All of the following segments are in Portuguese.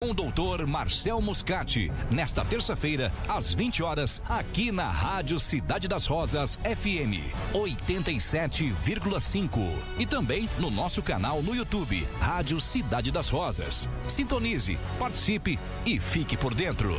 Com o doutor Marcel Muscati, nesta terça-feira, às 20 horas, aqui na Rádio Cidade das Rosas, FM 87,5. E também no nosso canal no YouTube, Rádio Cidade das Rosas. Sintonize, participe e fique por dentro.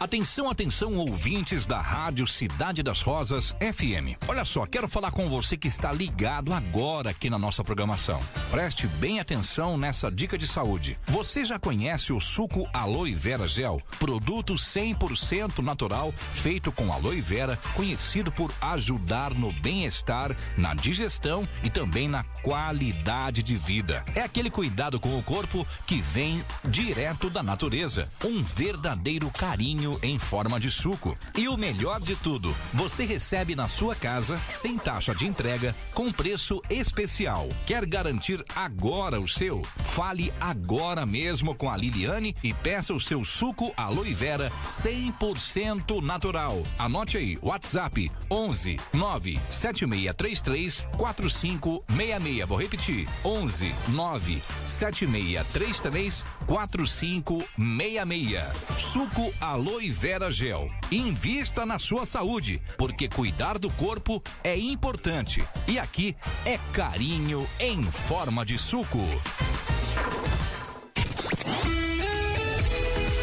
Atenção, atenção, ouvintes da Rádio Cidade das Rosas FM. Olha só, quero falar com você que está ligado agora aqui na nossa programação. Preste bem atenção nessa dica de saúde. Você já conhece o suco Aloe Vera Gel? Produto 100% natural, feito com aloe vera, conhecido por ajudar no bem-estar, na digestão e também na qualidade de vida. É aquele cuidado com o corpo que vem direto da natureza. Um verdadeiro carinho em forma de suco. E o melhor de tudo, você recebe na sua casa, sem taxa de entrega, com preço especial. Quer garantir agora o seu? Fale agora mesmo com a Liliane e peça o seu suco Aloe Vera 100% natural. Anote aí, WhatsApp 11 97633 4566. Vou repetir, 11 97633 4566. Suco Aloe Vera Gel. Invista na sua saúde, porque cuidar do corpo é importante. E aqui é carinho em forma de suco.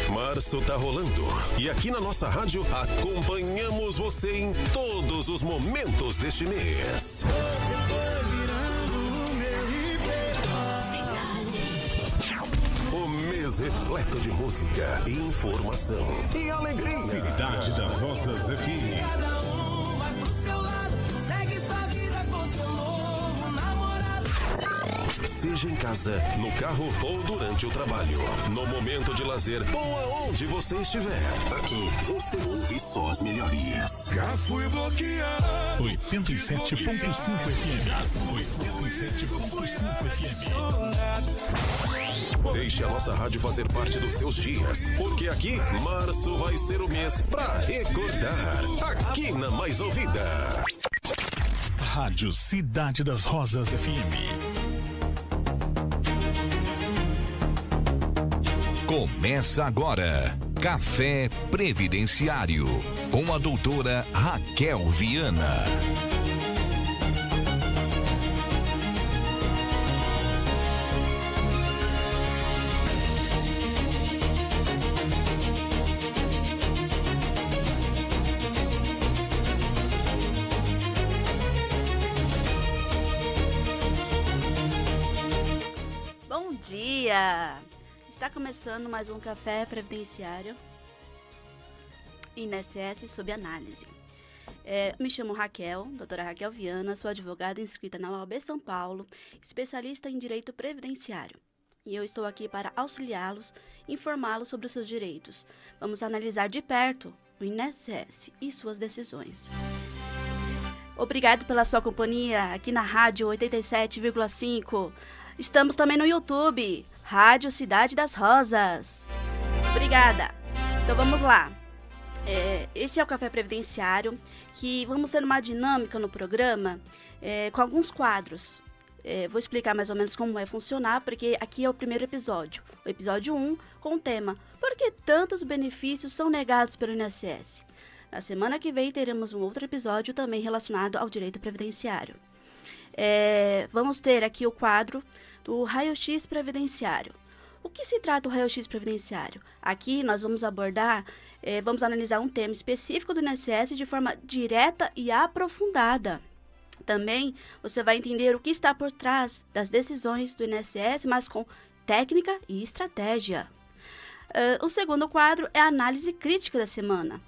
Março tá rolando e aqui na nossa rádio acompanhamos você em todos os momentos deste mês. Repleto de música, informação e alegria. Cidade das Rosas FM. Cada um vai pro seu lado, segue sua vida com seu novo namorado. Seja em casa, no carro ou durante o trabalho, no momento de lazer ou aonde você estiver. Aqui você ouve só as melhorias. Já fui bloqueado. 87.5 FM. 87.5 FM. Deixe a nossa rádio fazer parte dos seus dias, porque aqui março vai ser o mês pra recordar. Aqui na Mais Ouvida. Rádio Cidade das Rosas FM. Começa agora, Café Previdenciário, com a doutora Raquel Viana. Bom dia! Está começando mais um Café Previdenciário INSS sob análise. Me chamo Raquel, doutora Raquel Viana, sou advogada inscrita na UAB São Paulo, especialista em Direito Previdenciário. E eu estou aqui para auxiliá-los, informá-los sobre os seus direitos. Vamos analisar de perto o INSS e suas decisões. Obrigado pela sua companhia aqui na Rádio 87,5. Estamos também no YouTube, Rádio Cidade das Rosas. Obrigada. Então vamos lá. Este é o Café Previdenciário, que vamos ter uma dinâmica no programa com alguns quadros. Vou explicar mais ou menos como vai funcionar, porque aqui é o primeiro episódio. O episódio 1 com o tema Por que tantos benefícios são negados pelo INSS? Na semana que vem teremos um outro episódio também relacionado ao direito previdenciário. Vamos ter aqui o quadro do raio-x previdenciário. O que se trata o raio-x previdenciário? Aqui nós vamos abordar, vamos analisar um tema específico do INSS de forma direta e aprofundada. Também você vai entender o que está por trás das decisões do INSS, mas com técnica e estratégia. O segundo quadro é a análise crítica da semana.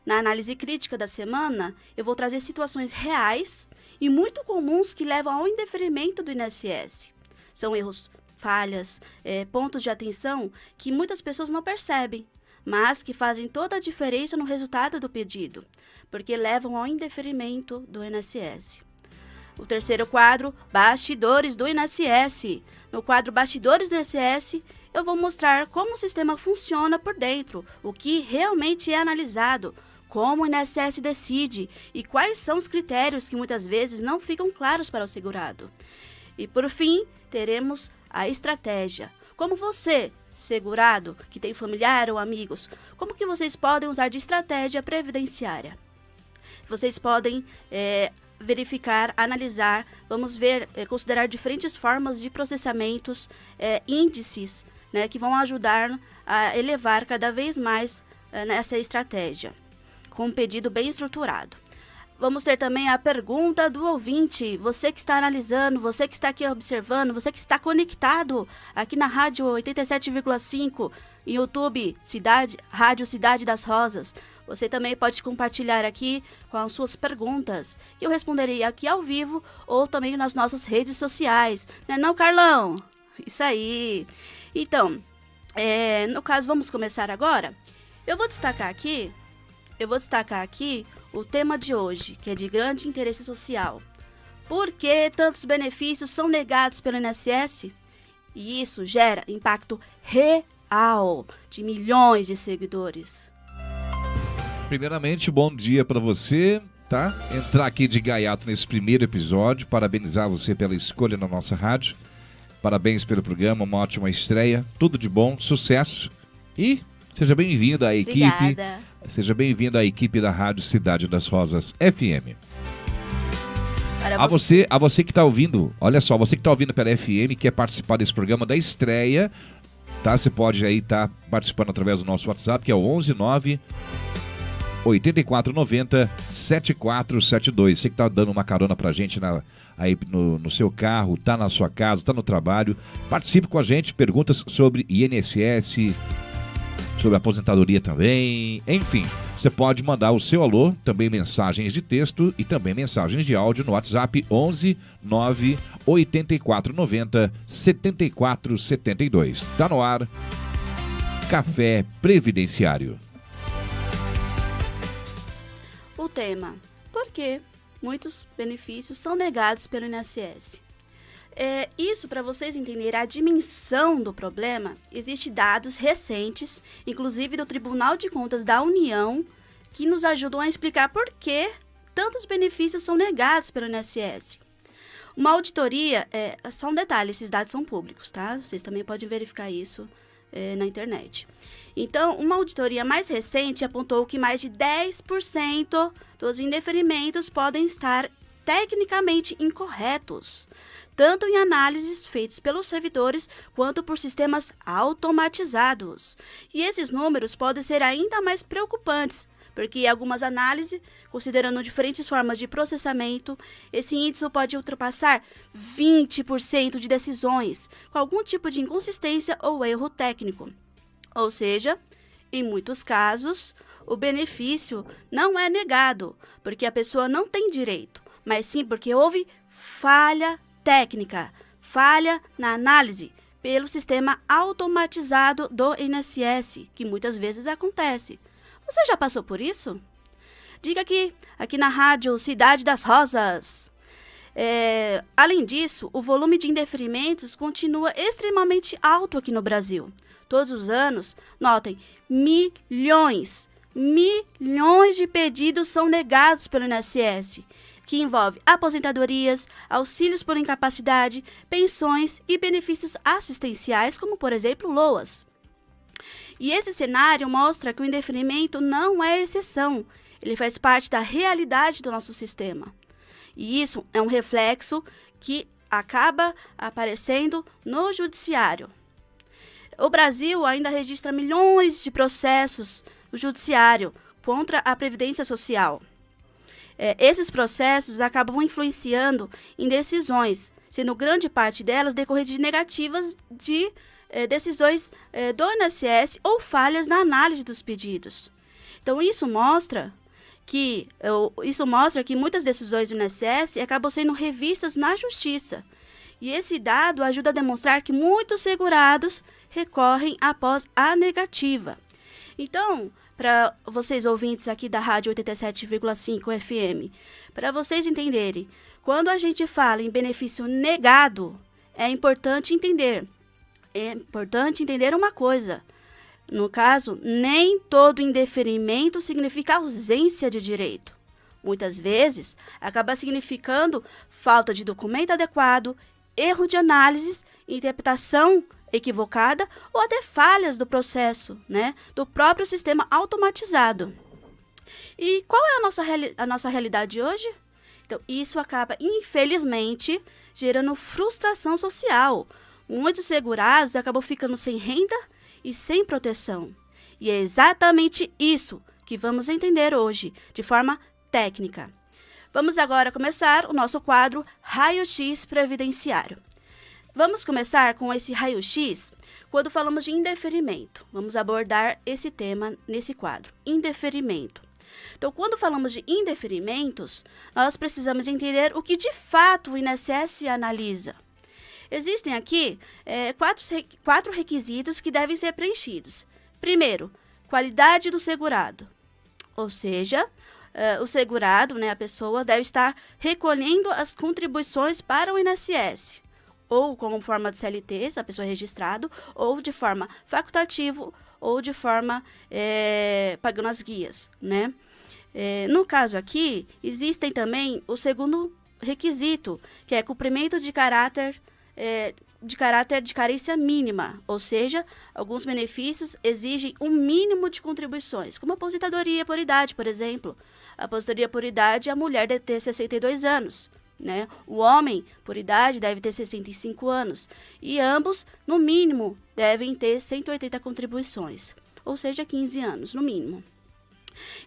Na análise crítica da semana, eu vou trazer situações reais e muito comuns que levam ao indeferimento do INSS. São erros, falhas, pontos de atenção que muitas pessoas não percebem, mas que fazem toda a diferença no resultado do pedido, porque levam ao indeferimento do INSS. O terceiro quadro, Bastidores do INSS. No quadro Bastidores do INSS, eu vou mostrar como o sistema funciona por dentro, o que realmente é analisado, como o INSS decide e quais são os critérios que muitas vezes não ficam claros para o segurado. E por fim, teremos a estratégia. Como você, segurado, que tem familiar ou amigos, como que vocês podem usar de estratégia previdenciária? Vocês podem verificar, analisar, vamos ver, considerar diferentes formas de processamentos, índices, né, que vão ajudar a elevar cada vez mais nessa estratégia, com um pedido bem estruturado. Vamos ter também a pergunta do ouvinte, você que está analisando, você que está aqui observando, você que está conectado aqui na Rádio 87,5, YouTube, Rádio Cidade das Rosas. Você também pode compartilhar aqui com as suas perguntas, que eu responderei aqui ao vivo ou também nas nossas redes sociais. Não, Carlão? Isso aí. Então, no caso, vamos começar agora. Eu vou destacar aqui o tema de hoje, que é de grande interesse social. Por que tantos benefícios são negados pelo INSS? E isso gera impacto real de milhões de seguidores. Primeiramente, bom dia para você, tá? Entrar aqui de gaiato nesse primeiro episódio, parabenizar você pela escolha na nossa rádio. Parabéns pelo programa, uma ótima estreia, tudo de bom, sucesso e seja bem-vindo à equipe. Obrigada. Seja bem-vindo à equipe da Rádio Cidade das Rosas FM. A você que está ouvindo, olha só, você que está ouvindo pela FM, quer participar desse programa da estreia, tá? Você pode aí estar participando através do nosso WhatsApp, que é o 119 8490 7472. Você que está dando uma carona pra gente aí no seu carro, tá na sua casa, tá no trabalho, participe com a gente, perguntas sobre INSS, sobre aposentadoria também, enfim, você pode mandar o seu alô, também mensagens de texto e também mensagens de áudio no WhatsApp 11 9 8490 7472. Tá no ar, Café Previdenciário. O tema, por que muitos benefícios são negados pelo INSS? Isso, para vocês entenderem a dimensão do problema, existem dados recentes, inclusive do Tribunal de Contas da União, que nos ajudam a explicar por que tantos benefícios são negados pelo INSS. Uma auditoria, só um detalhe, esses dados são públicos, tá? Vocês também podem verificar isso na internet. Então, uma auditoria mais recente apontou que mais de 10% dos indeferimentos podem estar tecnicamente incorretos, tanto em análises feitas pelos servidores quanto por sistemas automatizados. E esses números podem ser ainda mais preocupantes, porque em algumas análises, considerando diferentes formas de processamento, esse índice pode ultrapassar 20% de decisões, com algum tipo de inconsistência ou erro técnico. Ou seja, em muitos casos, o benefício não é negado, porque a pessoa não tem direito, mas sim porque houve falha técnica, falha na análise pelo sistema automatizado do INSS, que muitas vezes acontece. Você já passou por isso? Diga aqui na Rádio Cidade das Rosas. Além disso, o volume de indeferimentos continua extremamente alto aqui no Brasil. Todos os anos, notem, milhões de pedidos são negados pelo INSS, que envolve aposentadorias, auxílios por incapacidade, pensões e benefícios assistenciais, como, por exemplo, LOAS. E esse cenário mostra que o indeferimento não é exceção, ele faz parte da realidade do nosso sistema. E isso é um reflexo que acaba aparecendo no judiciário. O Brasil ainda registra milhões de processos no judiciário contra a Previdência Social. Esses processos acabam influenciando em decisões, sendo grande parte delas decorrentes de negativas de decisões do INSS ou falhas na análise dos pedidos. Então, isso mostra que muitas decisões do INSS acabam sendo revistas na Justiça. E esse dado ajuda a demonstrar que muitos segurados recorrem após a negativa. Então, para vocês ouvintes aqui da Rádio 87,5 FM, para vocês entenderem, quando a gente fala em benefício negado, é importante entender uma coisa. No caso, nem todo indeferimento significa ausência de direito. Muitas vezes, acaba significando falta de documento adequado, erro de análise, interpretação equivocada ou até falhas do processo, né, do próprio sistema automatizado. E qual é a nossa realidade hoje? Então, isso acaba, infelizmente, gerando frustração social. Muitos segurados acabam ficando sem renda e sem proteção. E é exatamente isso que vamos entender hoje, de forma técnica. Vamos agora começar o nosso quadro Raio-X Previdenciário. Vamos começar com esse raio-x quando falamos de indeferimento. Vamos abordar esse tema nesse quadro, indeferimento. Então, quando falamos de indeferimentos, nós precisamos entender o que de fato o INSS analisa. Existem aqui quatro requisitos que devem ser preenchidos. Primeiro, qualidade do segurado, ou seja, o segurado, né, a pessoa, deve estar recolhendo as contribuições para o INSS, ou como forma de CLT, se a pessoa é registrado, ou de forma facultativa, ou de forma pagando as guias, né? No caso aqui, existem também o segundo requisito, que é cumprimento de caráter de carência mínima, ou seja, alguns benefícios exigem um mínimo de contribuições, como a aposentadoria por idade, por exemplo. A aposentadoria por idade, a mulher deve ter 62 anos, né? O homem, por idade, deve ter 65 anos, e ambos, no mínimo, devem ter 180 contribuições, ou seja, 15 anos, no mínimo.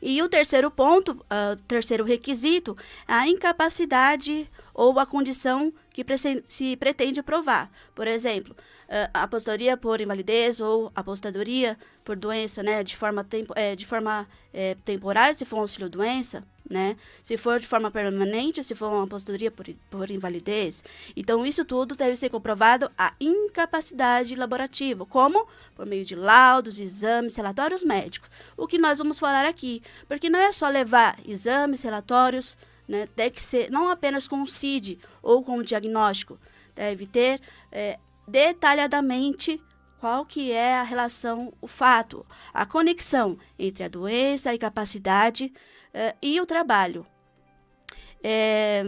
E o terceiro ponto, o terceiro requisito, a incapacidade ou a condição que se pretende provar. Por exemplo, a aposentadoria por invalidez ou aposentadoria por doença, né, de forma temporária, se for um auxílio-doença, né? Se for de forma permanente, se for uma aposentadoria por invalidez. Então, isso tudo deve ser comprovado a incapacidade laborativa, como por meio de laudos, exames, relatórios médicos. O que nós vamos falar aqui, porque não é só levar exames, relatórios, né? Tem que ser não apenas com o CID ou com o diagnóstico, deve ter detalhadamente qual que é a relação, o fato, a conexão entre a doença, a incapacidade e o trabalho.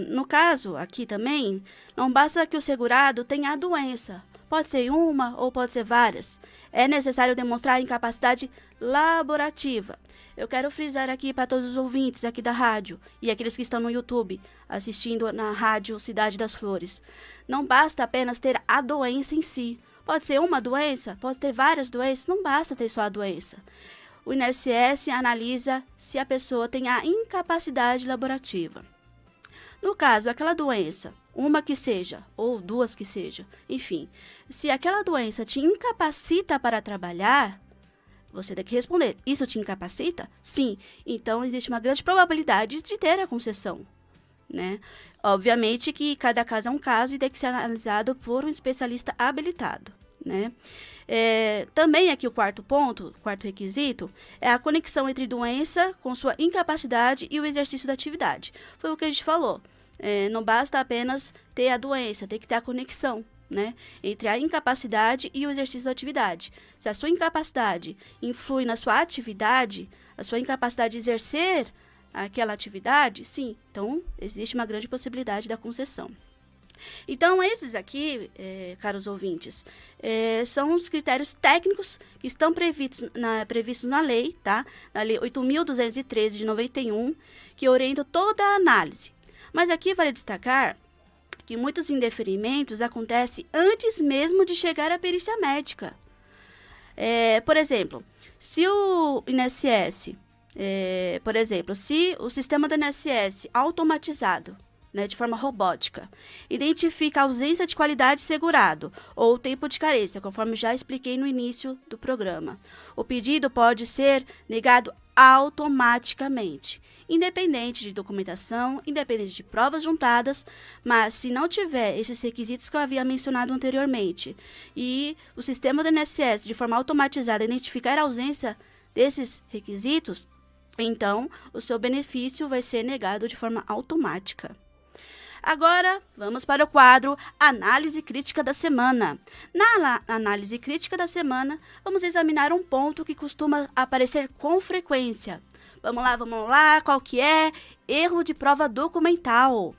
No caso aqui também, não basta que o segurado tenha a doença, pode ser uma ou pode ser várias. É necessário demonstrar incapacidade laborativa. Eu quero frisar aqui para todos os ouvintes aqui da rádio e aqueles que estão no YouTube assistindo na rádio Cidade das Flores. Não basta apenas ter a doença em si. Pode ser uma doença, pode ter várias doenças, não basta ter só a doença. O INSS analisa se a pessoa tem a incapacidade laborativa. No caso, aquela doença, uma que seja, ou duas que seja, enfim, se aquela doença te incapacita para trabalhar, você tem que responder, isso te incapacita? Sim, então existe uma grande probabilidade de ter a concessão, né? Obviamente que cada caso é um caso e tem que ser analisado por um especialista habilitado, né? Também aqui o quarto requisito, é a conexão entre doença com sua incapacidade e o exercício da atividade. Foi o que a gente falou. Não basta apenas ter a doença, tem que ter a conexão, né, entre a incapacidade e o exercício da atividade. Se a sua incapacidade influi na sua atividade, a sua incapacidade de exercer aquela atividade, sim, então existe uma grande possibilidade da concessão. Então, esses aqui, caros ouvintes, são os critérios técnicos que estão previstos na lei, tá? Na Lei 8.213 de 91, que orientam toda a análise. Mas aqui vale destacar que muitos indeferimentos acontecem antes mesmo de chegar à perícia médica. Por exemplo, se o INSS, se o sistema do INSS automatizado, né, de forma robótica, identifica a ausência de qualidade segurado ou tempo de carência, conforme já expliquei no início do programa, o pedido pode ser negado automaticamente, independente de documentação, independente de provas juntadas, mas se não tiver esses requisitos que eu havia mencionado anteriormente e o sistema do INSS de forma automatizada identificar a ausência desses requisitos, então o seu benefício vai ser negado de forma automática. Agora, vamos para o quadro Análise Crítica da Semana. Na análise crítica da semana, vamos examinar um ponto que costuma aparecer com frequência. Vamos lá, qual que é? Erro de prova documental.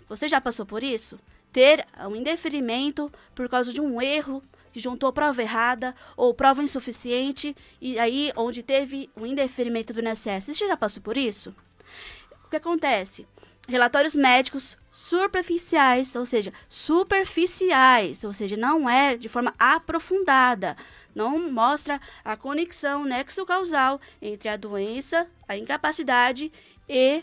Você já passou por isso? ter um indeferimento por causa de um erro, que juntou prova errada ou prova insuficiente, e aí onde teve um indeferimento do INSS. Você já passou por isso? O que acontece? Relatórios médicos superficiais, ou seja, não é de forma aprofundada, não mostra a conexão nexo causal entre a doença, a incapacidade e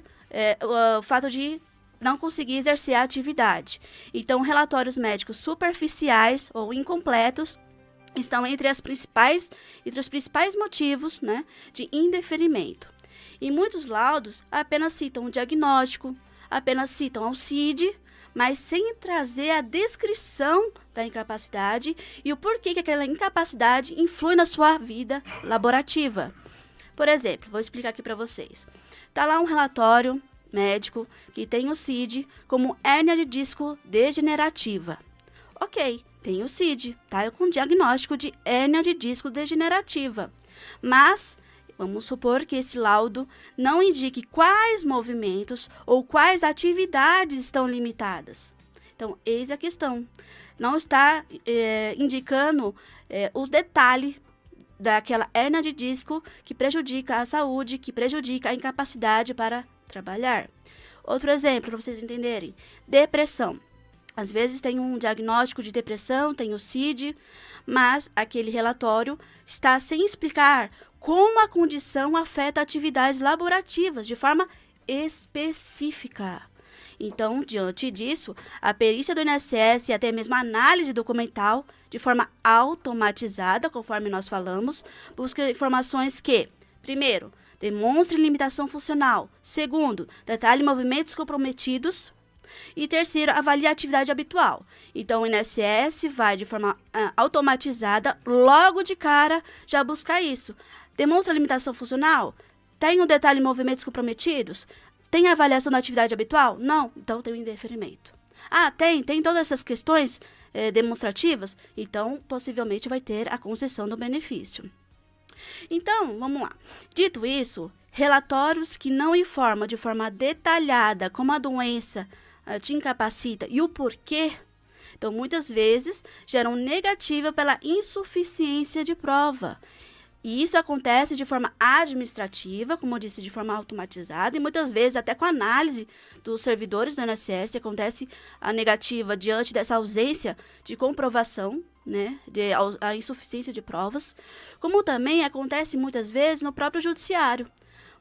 o fato de não conseguir exercer a atividade. Então, relatórios médicos superficiais ou incompletos estão entre os principais motivos, né, de indeferimento. E muitos laudos apenas citam o diagnóstico, apenas citam o CID, mas sem trazer a descrição da incapacidade e o porquê que aquela incapacidade influi na sua vida laborativa. Por exemplo, vou explicar aqui para vocês. Está lá um relatório médico que tem o CID como hérnia de disco degenerativa. Ok, tem o CID, tá? Com diagnóstico de hérnia de disco degenerativa. Mas vamos supor que esse laudo não indique quais movimentos ou quais atividades estão limitadas. Então, eis a questão. Não está indicando o detalhe daquela hérnia de disco que prejudica a saúde, que prejudica a incapacidade para trabalhar. Outro exemplo, para vocês entenderem. Depressão. Às vezes tem um diagnóstico de depressão, tem o CID, mas aquele relatório está sem explicar como a condição afeta atividades laborativas de forma específica. Então, diante disso, a perícia do INSS e até mesmo a análise documental, de forma automatizada, conforme nós falamos, busca informações que, primeiro, demonstrem limitação funcional, segundo, detalhe movimentos comprometidos, e terceiro, avalie a atividade habitual. Então, o INSS vai de forma automatizada, logo de cara, já buscar isso. Demonstra limitação funcional? Tem um detalhe em movimentos comprometidos? Tem avaliação da atividade habitual? Não, então tem um indeferimento. Ah, tem todas essas questões demonstrativas? Então, possivelmente vai ter a concessão do benefício. Então, vamos lá. Dito isso, relatórios que não informam de forma detalhada como a doença te incapacita e o porquê, então muitas vezes geram negativa pela insuficiência de prova. E isso acontece de forma administrativa, como eu disse, de forma automatizada, e muitas vezes até com a análise dos servidores do INSS acontece a negativa diante dessa ausência de comprovação, né, a insuficiência de provas, como também acontece muitas vezes no próprio judiciário.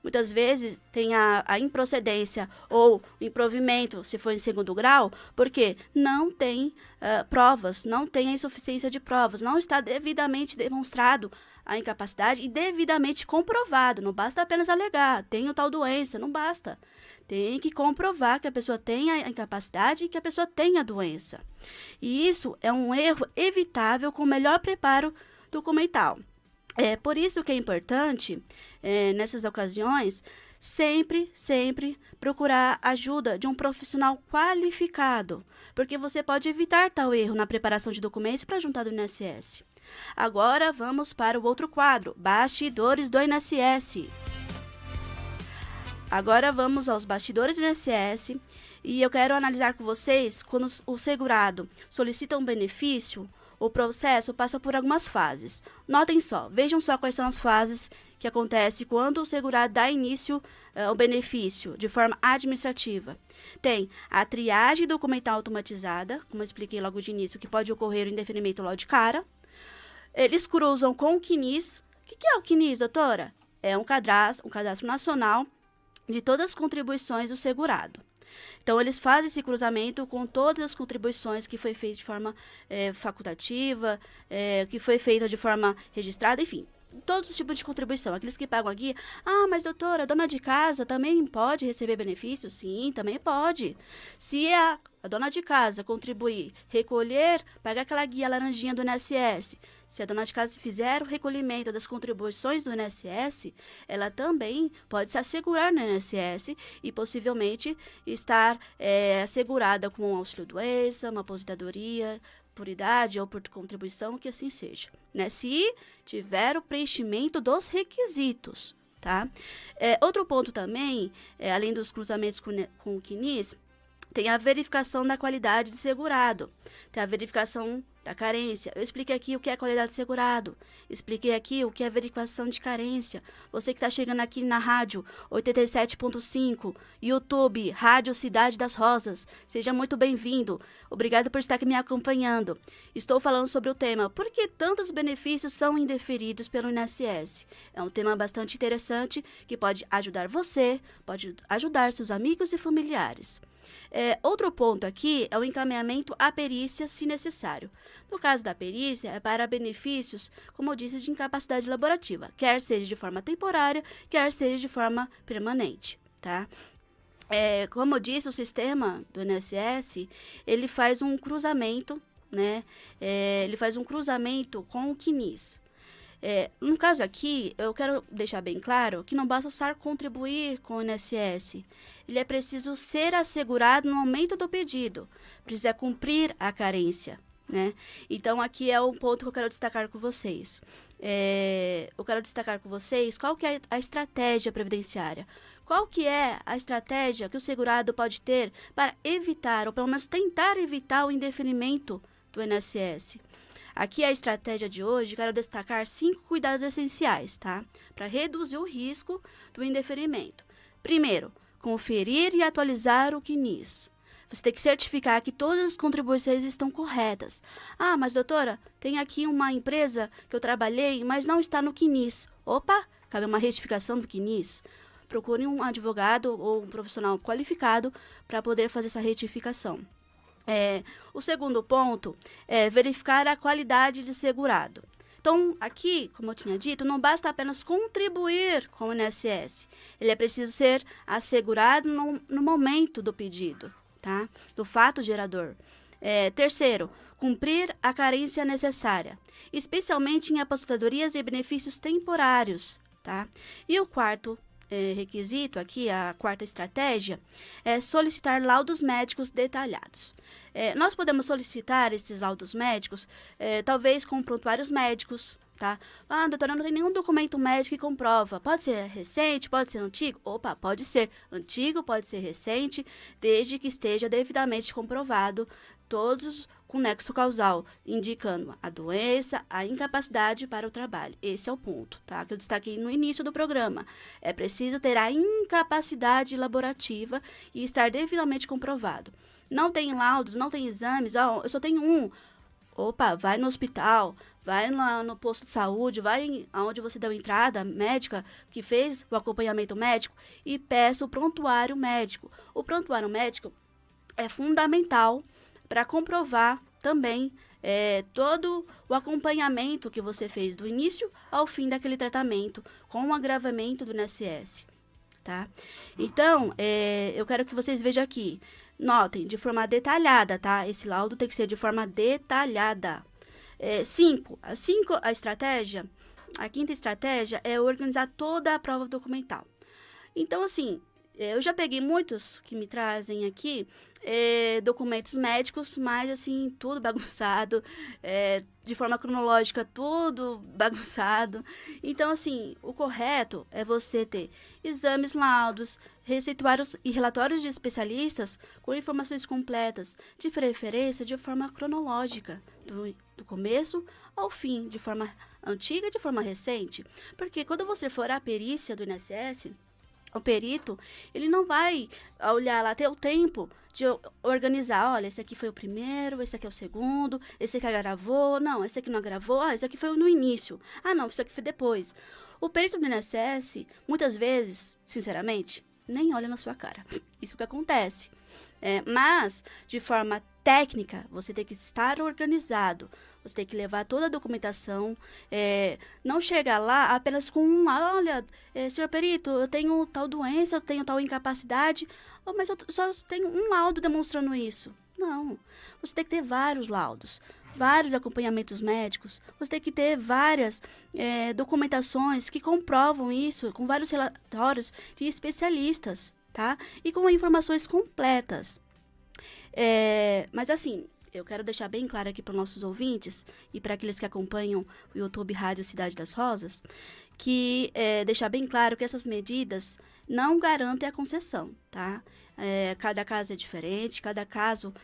Muitas vezes tem a improcedência ou o improvimento, se for em segundo grau, porque não tem provas, não tem a insuficiência de provas, não está devidamente demonstrado a incapacidade e devidamente comprovado. Não basta apenas alegar, tenho tal doença, não basta. Tem que comprovar que a pessoa tenha a incapacidade e que a pessoa tenha a doença. E isso é um erro evitável com o melhor preparo documental. É por isso que é importante, nessas ocasiões, sempre procurar ajuda de um profissional qualificado, porque você pode evitar tal erro na preparação de documentos para juntar do INSS. Agora vamos para o outro quadro, bastidores do INSS. Agora vamos aos bastidores do INSS e eu quero analisar com vocês quando o segurado solicita um benefício. O processo passa por algumas fases. Notem só, vejam só quais são as fases que acontecem quando o segurado dá início ao benefício de forma administrativa. Tem a triagem documental automatizada, como eu expliquei logo de início, que pode ocorrer o indeferimento logo de cara. Eles cruzam com o CNIS. O que é o CNIS, doutora? É um cadastro nacional de todas as contribuições do segurado. Então, eles fazem esse cruzamento com todas as contribuições que foi feita de forma facultativa, que foi feita de forma registrada, enfim, todos os tipos de contribuição. Aqueles que pagam aqui, mas doutora, a dona de casa também pode receber benefício? Sim, também pode. Se a dona de casa contribuir, recolher, pagar aquela guia laranjinha do INSS, se a dona de casa fizer o recolhimento das contribuições do INSS, ela também pode se assegurar no INSS e possivelmente estar assegurada com um auxílio-doença, uma aposentadoria, por idade ou por contribuição, que assim seja, né? Se tiver o preenchimento dos requisitos, tá? Outro ponto também, além dos cruzamentos com o CNIS, Tem a verificação da qualidade de segurado, tem a verificação da carência. Eu expliquei aqui o que é qualidade de segurado, expliquei aqui o que é verificação de carência. Você que está chegando aqui na rádio 87.5, YouTube, Rádio Cidade das Rosas, seja muito bem-vindo. Obrigado por estar aqui me acompanhando. Estou falando sobre o tema Por que tantos benefícios são indeferidos pelo INSS? É um tema bastante interessante que pode ajudar você, pode ajudar seus amigos e familiares. Outro ponto aqui é o encaminhamento à perícia, se necessário. No caso da perícia, é para benefícios, como eu disse, de incapacidade laborativa, quer seja de forma temporária, quer seja de forma permanente, tá? Como eu disse, o sistema do INSS, ele faz um cruzamento, né? Ele faz um cruzamento com o CNIS. No caso aqui, eu quero deixar bem claro que não basta só contribuir com o INSS. Ele é preciso ser assegurado no momento do pedido. Precisa cumprir a carência, né? Então, aqui é um ponto que eu quero destacar com vocês. Eu quero destacar com vocês qual que é a estratégia previdenciária. Qual que é a estratégia que o segurado pode ter para evitar, ou pelo menos tentar evitar o indeferimento do INSS? Aqui a estratégia de hoje, quero destacar 5 cuidados essenciais, tá? Para reduzir o risco do indeferimento. Primeiro, conferir e atualizar o CNIS. Você tem que certificar que todas as contribuições estão corretas. Ah, mas doutora, tem aqui uma empresa que eu trabalhei, mas não está no CNIS. Opa, cabe uma retificação do CNIS. Procure um advogado ou um profissional qualificado para poder fazer essa retificação. O segundo ponto é verificar a qualidade de segurado. Então, aqui, como eu tinha dito, não basta apenas contribuir com o INSS. Ele é preciso ser assegurado no momento do pedido, tá? Do fato gerador. Terceiro, cumprir a carência necessária, especialmente em aposentadorias e benefícios temporários, tá? E o quarto requisito aqui, a quarta estratégia, é solicitar laudos médicos detalhados. Nós podemos solicitar esses laudos médicos, talvez com prontuários médicos, tá? Ah, doutora, não tem nenhum documento médico que comprova. Pode ser recente, pode ser antigo? Opa, pode ser antigo, pode ser recente, desde que esteja devidamente comprovado, todos com nexo causal, indicando a doença, a incapacidade para o trabalho. Esse é o ponto, tá? Que eu destaquei no início do programa. É preciso ter a incapacidade laborativa e estar devidamente comprovado. Não tem laudos, não tem exames, eu só tenho um. Opa, vai no hospital, vai lá no posto de saúde, vai aonde você deu entrada médica, que fez o acompanhamento médico, e peça o prontuário médico. O prontuário médico é fundamental para comprovar também todo o acompanhamento que você fez do início ao fim daquele tratamento, com o agravamento do INSS, tá? Então, eu quero que vocês vejam aqui, notem, de forma detalhada, tá? Esse laudo tem que ser de forma detalhada. A quinta estratégia é organizar toda a prova documental. Então, assim, eu já peguei muitos que me trazem aqui documentos médicos, mas assim, tudo bagunçado, de forma cronológica, tudo bagunçado. Então, assim, o correto é você ter exames, laudos, receituários e relatórios de especialistas com informações completas, de preferência de forma cronológica, do começo ao fim, de forma antiga e de forma recente. Porque quando você for à perícia do INSS, o perito, ele não vai olhar lá, ter o tempo de organizar, olha, esse aqui foi o primeiro, esse aqui é o segundo, esse aqui agravou, não, esse aqui não agravou, esse aqui foi no início, não, isso aqui foi depois. O perito do INSS, muitas vezes, sinceramente, nem olha na sua cara. Isso que acontece. Mas, de forma técnica, você tem que estar organizado. Você tem que levar toda a documentação. Não chegar lá apenas com olha, senhor perito, eu tenho tal doença, eu tenho tal incapacidade, mas eu só tenho um laudo demonstrando isso. Não. Você tem que ter vários laudos, vários acompanhamentos médicos. Você tem que ter várias documentações que comprovam isso, com vários relatórios de especialistas, tá? E com informações completas. Mas assim, eu quero deixar bem claro aqui para os nossos ouvintes e para aqueles que acompanham o YouTube Rádio Cidade das Rosas, que deixar bem claro que essas medidas não garantem a concessão, tá? Cada caso é diferente, cada caso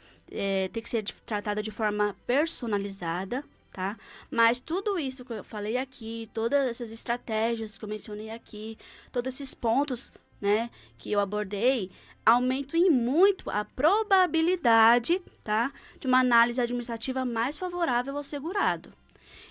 tem que ser tratado de forma personalizada, tá? Mas tudo isso que eu falei aqui, todas essas estratégias que eu mencionei aqui, todos esses pontos, né, que eu abordei, aumentam em muito a probabilidade, tá, de uma análise administrativa mais favorável ao segurado.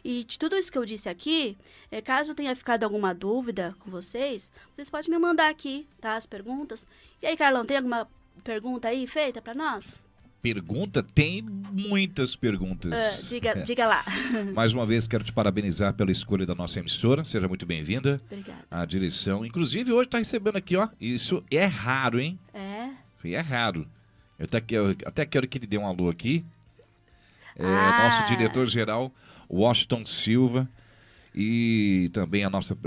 E de tudo isso que eu disse aqui, caso tenha ficado alguma dúvida com vocês podem me mandar aqui, tá, as perguntas. E aí, Carlão, tem alguma pergunta aí feita para nós? Pergunta? Tem muitas perguntas. Diga lá. Mais uma vez, quero te parabenizar pela escolha da nossa emissora. Seja muito bem-vinda. Obrigada. A direção. Inclusive, hoje está recebendo aqui, ó. Isso é raro, hein? É raro. Eu até quero que ele dê um alô aqui. Nosso diretor-geral, Washington Silva. E também a nossa...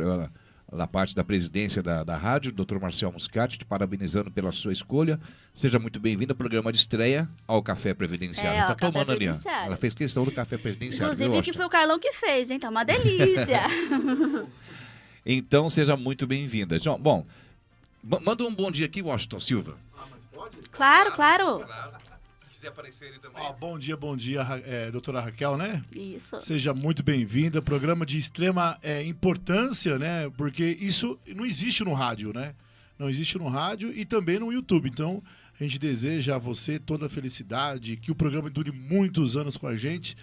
da parte da presidência da rádio, Dr. Marcel Muscati, te parabenizando pela sua escolha. Seja muito bem-vindo ao programa de estreia ao Café Previdenciário. Está tomando ali, ó. Ela fez questão do Café Previdenciário. Inclusive, que foi o Carlão que fez, hein? Tá uma delícia. Então, seja muito bem-vinda. Bom, manda um bom dia aqui, Washington Silva. Mas pode? Claro. Quiser aparecer ele também. Bom dia, doutora Raquel, né? Isso. Seja muito bem-vinda. Programa de extrema importância, né? Porque isso não existe no rádio, né? Não existe no rádio e também no YouTube. Então, a gente deseja a você toda a felicidade, que o programa dure muitos anos com a gente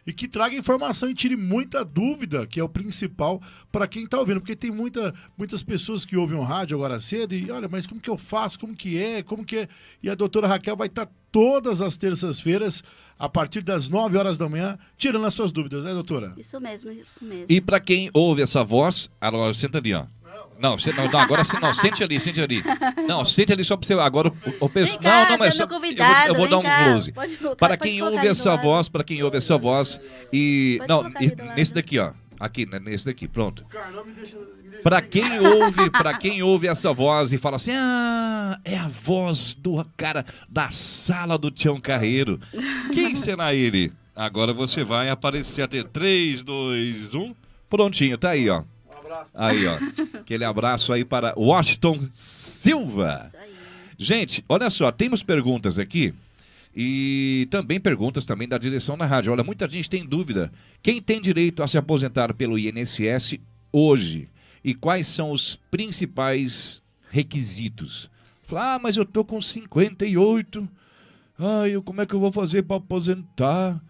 e que traga informação e tire muita dúvida, que é o principal para quem está ouvindo. Porque tem muitas pessoas que ouvem o rádio agora cedo e, olha, mas como que eu faço? Como que é? E a doutora Raquel vai estar todas as terças-feiras, a partir das 9 horas da manhã, tirando as suas dúvidas, né, doutora? Isso mesmo. E para quem ouve essa voz, agora senta ali, ó. Não, agora não, sente ali. Não, sente ali só para você. Agora o pessoal. Não, mas só, eu vou dar um close. Para quem ouve essa voz, e não, nesse daqui, ó. Aqui, nesse daqui, pronto. Para quem ouve essa voz e fala assim, é a voz do cara da sala do Tião Carreiro. Quem será ele? Agora você vai aparecer até 3, 2, 1. Prontinho, tá aí, ó. Aí, ó. Aquele abraço aí para Washington Silva. Isso aí. Gente, olha só, temos perguntas aqui e também perguntas também da direção da rádio. Olha, muita gente tem dúvida. Quem tem direito a se aposentar pelo INSS hoje? E quais são os principais requisitos? Fala, mas eu tô com 58. Como é que eu vou fazer para aposentar?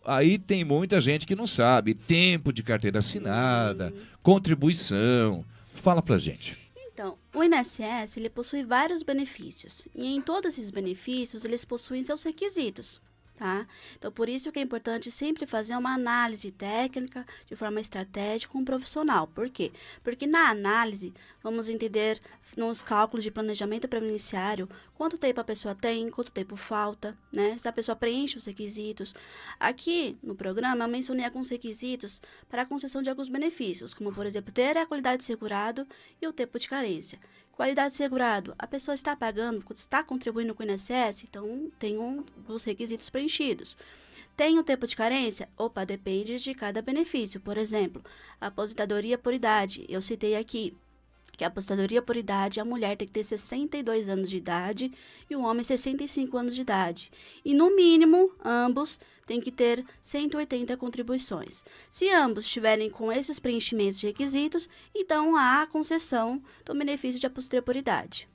Aí tem muita gente que não sabe. Tempo de carteira assinada, contribuição. Fala pra gente. Então, o INSS, ele possui vários benefícios. E em todos esses benefícios, eles possuem seus requisitos, tá? Então, por isso que é importante sempre fazer uma análise técnica de forma estratégica com um profissional. Por quê? Porque na análise, vamos entender nos cálculos de planejamento previdenciário quanto tempo a pessoa tem, quanto tempo falta, né? Se a pessoa preenche os requisitos. Aqui no programa, eu mencionei alguns requisitos para a concessão de alguns benefícios, como, por exemplo, ter a qualidade de segurado e o tempo de carência. Qualidade de segurado, a pessoa está pagando, está contribuindo com o INSS, então tem dos requisitos preenchidos. Tem o tempo de carência? Opa, depende de cada benefício. Por exemplo, a aposentadoria por idade, eu citei aqui que a aposentadoria por idade, a mulher tem que ter 62 anos de idade e o homem 65 anos de idade. E, no mínimo, ambos têm que ter 180 contribuições. Se ambos estiverem com esses preenchimentos de requisitos, então há a concessão do benefício de aposentadoria por idade.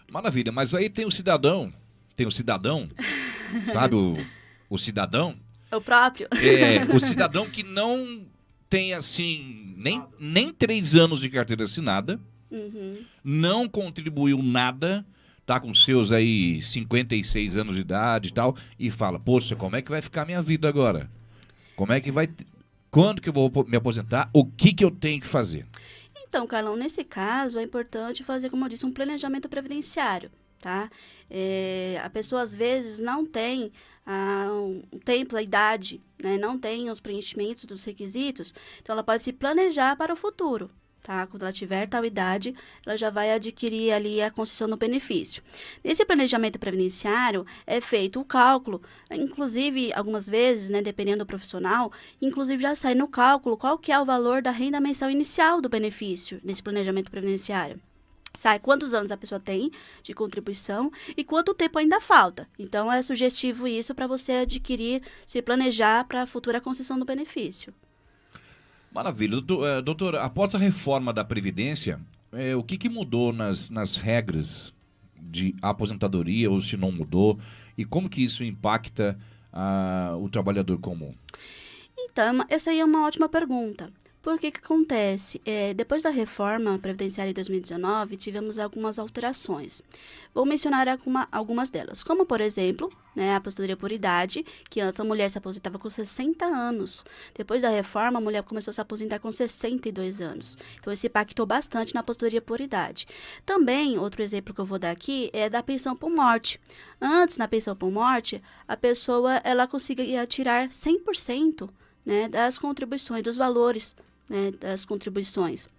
Maravilha, mas aí tem o cidadão, sabe o cidadão? O próprio? O cidadão que não tem, assim, nem 3 anos de carteira assinada, não contribuiu nada, tá com seus aí 56 anos de idade e tal, e fala, poxa, como é que vai ficar a minha vida agora? Quando que eu vou me aposentar? O que eu tenho que fazer? Então, Carlão, nesse caso, é importante fazer, como eu disse, um planejamento previdenciário, tá? A pessoa, às vezes, não tem um tempo, a idade, né? Não tem os preenchimentos dos requisitos, então ela pode se planejar para o futuro, tá? Quando ela tiver tal idade, ela já vai adquirir ali a concessão do benefício. Nesse planejamento previdenciário, é feito o cálculo, inclusive, algumas vezes, né, dependendo do profissional, inclusive já sai no cálculo qual que é o valor da renda mensal inicial do benefício nesse planejamento previdenciário. Sai quantos anos a pessoa tem de contribuição e quanto tempo ainda falta. Então, é sugestivo isso para você adquirir, se planejar para a futura concessão do benefício. Maravilha. Doutor, após a reforma da Previdência, o que mudou nas regras de aposentadoria, ou se não mudou, e como que isso impacta o trabalhador comum? Então, essa aí é uma ótima pergunta. Por que acontece? Depois da reforma previdenciária em 2019, tivemos algumas alterações. Vou mencionar algumas delas, como, por exemplo, né, a aposentadoria por idade, que antes a mulher se aposentava com 60 anos. Depois da reforma, a mulher começou a se aposentar com 62 anos. Então, isso impactou bastante na aposentadoria por idade. Também, outro exemplo que eu vou dar aqui é da pensão por morte. Antes, na pensão por morte, a pessoa ela conseguia tirar 100%, né, das contribuições, dos valores, né, das contribuições.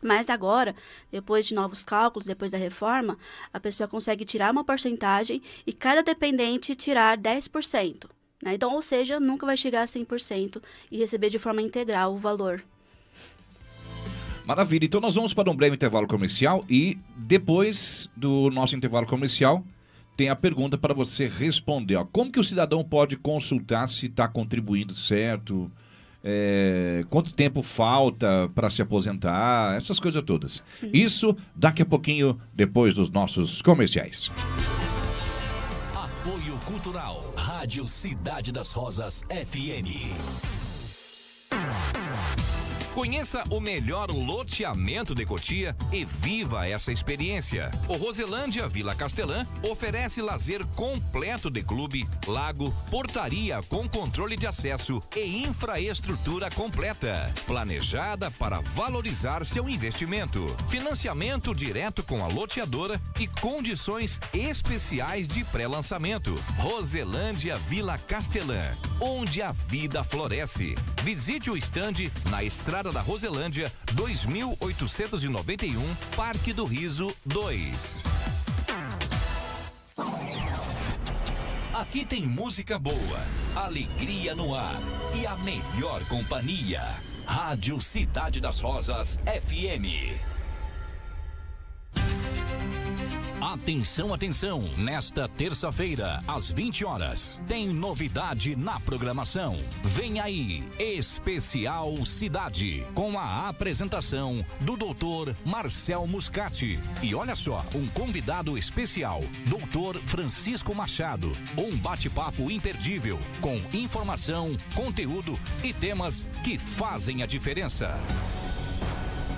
Mas agora, depois de novos cálculos, depois da reforma, a pessoa consegue tirar uma porcentagem e cada dependente tirar 10%. Né? Então, ou seja, nunca vai chegar a 100% e receber de forma integral o valor. Maravilha. Então nós vamos para um breve intervalo comercial e depois do nosso intervalo comercial tem a pergunta para você responder. Ó. Como que o cidadão pode consultar se está contribuindo certo? Quanto tempo falta para se aposentar, essas coisas todas. Isso daqui a pouquinho, depois dos nossos comerciais. Apoio Cultural, Rádio Cidade das Rosas FM. Conheça o melhor loteamento de Cotia e viva essa experiência. O Roselândia Vila Castelã oferece lazer completo de clube, lago, portaria com controle de acesso e infraestrutura completa. Planejada para valorizar seu investimento. Financiamento direto com a loteadora e condições especiais de pré-lançamento. Roselândia Vila Castelã, onde a vida floresce. Visite o estande na Estrada da Roselândia, 2891, Parque do Riso 2. Aqui tem música boa, alegria no ar e a melhor companhia. Rádio Cidade das Rosas FM. Atenção, atenção, nesta terça-feira, às 20 horas, tem novidade na programação. Vem aí, Especial Cidade, com a apresentação do Dr. Marcel Muscati. E olha só, um convidado especial, Dr. Francisco Machado. Um bate-papo imperdível, com informação, conteúdo e temas que fazem a diferença.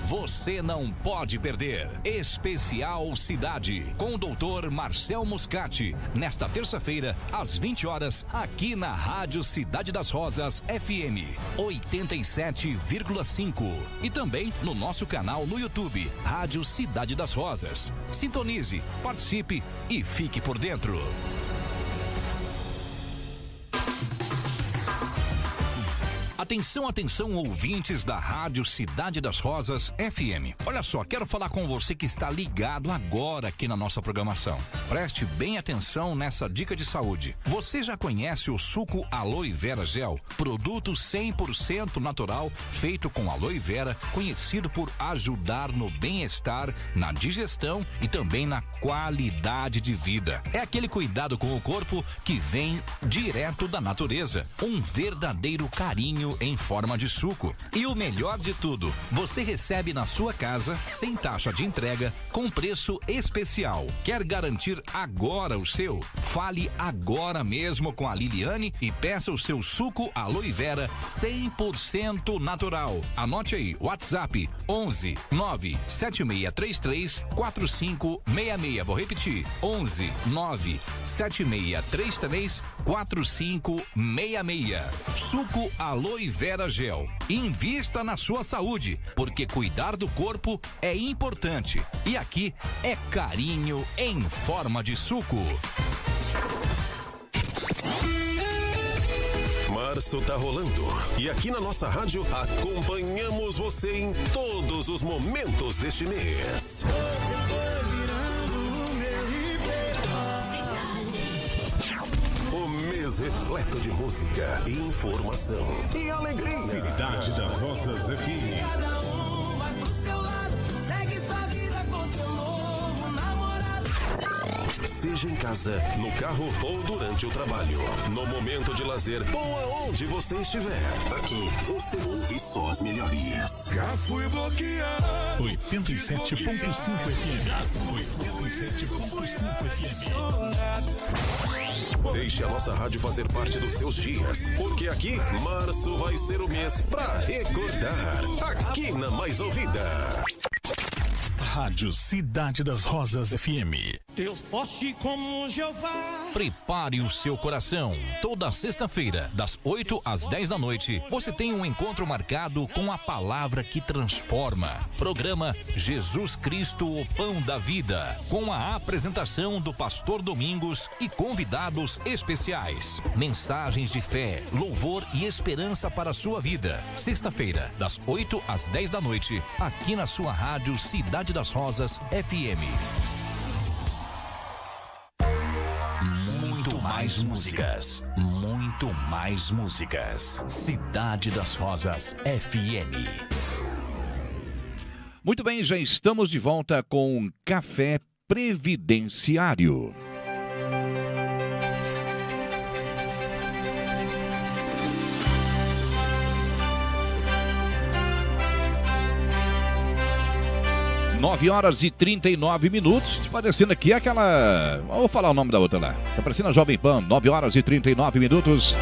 Você não pode perder. Especial Cidade, com o Dr. Marcel Muscati, nesta terça-feira, às 20 horas, aqui na Rádio Cidade das Rosas FM 87,5. E também no nosso canal no YouTube, Rádio Cidade das Rosas. Sintonize, participe e fique por dentro. Atenção, atenção, ouvintes da Rádio Cidade das Rosas FM. Olha só, quero falar com você que está ligado agora aqui na nossa programação. Preste bem atenção nessa dica de saúde. Você já conhece o suco Aloe Vera Gel? Produto 100% natural, feito com aloe vera, conhecido por ajudar no bem-estar, na digestão e também na qualidade de vida. É aquele cuidado com o corpo que vem direto da natureza. Um verdadeiro carinho em forma de suco. E o melhor de tudo, você recebe na sua casa, sem taxa de entrega, com preço especial. Quer garantir agora o seu? Fale agora mesmo com a Liliane e peça o seu suco Aloe Vera 100% natural. Anote aí, WhatsApp 11 97633 4566. Vou repetir, 11 97633 4566. Suco Aloe Vera Gel. Invista na sua saúde, porque cuidar do corpo é importante. E aqui é carinho em forma de suco. Março tá rolando e aqui na nossa rádio acompanhamos você em todos os momentos deste mês. O mês repleto de música, informação e alegria. Cidade das Rosas FM. Cada um vai pro seu lado, segue sua vida com seu novo namorado. Seja em casa, no carro ou durante o trabalho. No momento de lazer ou aonde você estiver. Aqui você ouve só as melhorias. Já fui bloqueado. 87.5 FM. 87.5 FM. Deixe a nossa rádio fazer parte dos seus dias, porque aqui março vai ser o mês pra recordar. Aqui na Mais Ouvida. Rádio Cidade das Rosas FM. Deus forte como Jeová. Prepare o seu coração. Toda sexta-feira, das 8 às 10 da noite, você tem um encontro marcado com a palavra que transforma. Programa Jesus Cristo, o Pão da Vida, com a apresentação do Pastor Domingos e convidados especiais. Mensagens de fé, louvor e esperança para a sua vida. Sexta-feira, das 8 às 10 da noite, aqui na sua rádio Cidade das Rosas FM. Muito mais músicas, muito mais músicas. Cidade das Rosas FM. Muito bem, já estamos de volta com Café Previdenciário. Nove horas e 39 minutos, parecendo aqui aquela... Vou falar o nome da outra lá. Tá parecendo a Jovem Pan, 9 horas e 39 minutos.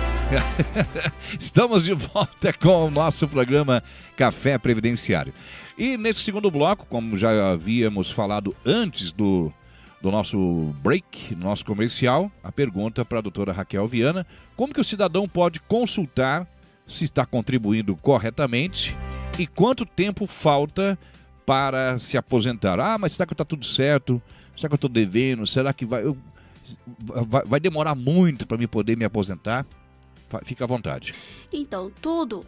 Estamos de volta com o nosso programa Café Previdenciário. E nesse segundo bloco, como já havíamos falado antes do nosso break, nosso comercial, a pergunta para a doutora Raquel Viana: como que o cidadão pode consultar se está contribuindo corretamente e quanto tempo falta para se aposentar? Ah, mas será que está tudo certo? Será que eu estou devendo? Será que vai demorar muito para me poder me aposentar? Fica à vontade. Então, todo